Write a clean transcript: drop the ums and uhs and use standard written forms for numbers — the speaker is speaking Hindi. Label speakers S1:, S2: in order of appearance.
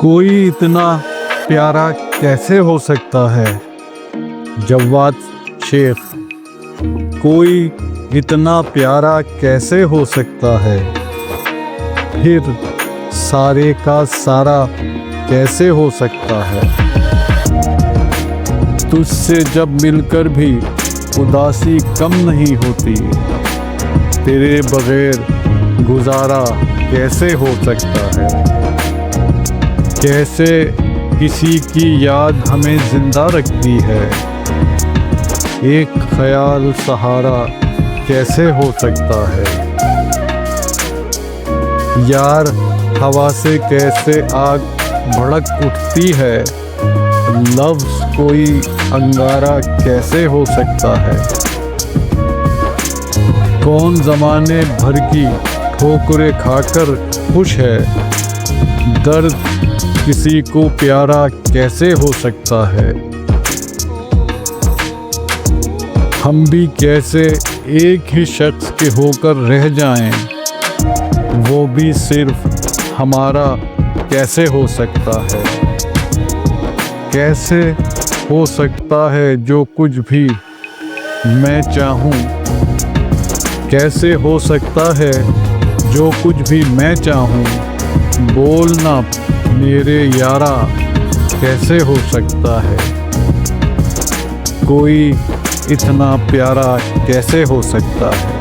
S1: कोई इतना प्यारा कैसे हो सकता है? जवाद शेख। कोई इतना प्यारा कैसे हो सकता है? फिर सारे का सारा कैसे हो सकता है? तुझसे जब मिलकर भी उदासी कम नहीं होती, तेरे बगैर गुजारा कैसे हो सकता है? कैसे किसी की याद हमें जिंदा रखती है, एक ख्याल सहारा कैसे हो सकता है? यार, हवा से कैसे आग भड़क उठती है, लफ्ज़ कोई अंगारा कैसे हो सकता है? कौन ज़माने भर की ठोकरें खाकर खुश है, दर्द किसी को प्यारा कैसे हो सकता है? हम भी कैसे एक ही शख्स के होकर रह जाएं, वो भी सिर्फ हमारा कैसे हो सकता है? कैसे हो सकता है जो कुछ भी मैं चाहूँ? कैसे हो सकता है जो कुछ भी मैं चाहूँ? बोलना मेरे यारा कैसे हो सकता है? कोई इतना प्यारा कैसे हो सकता है?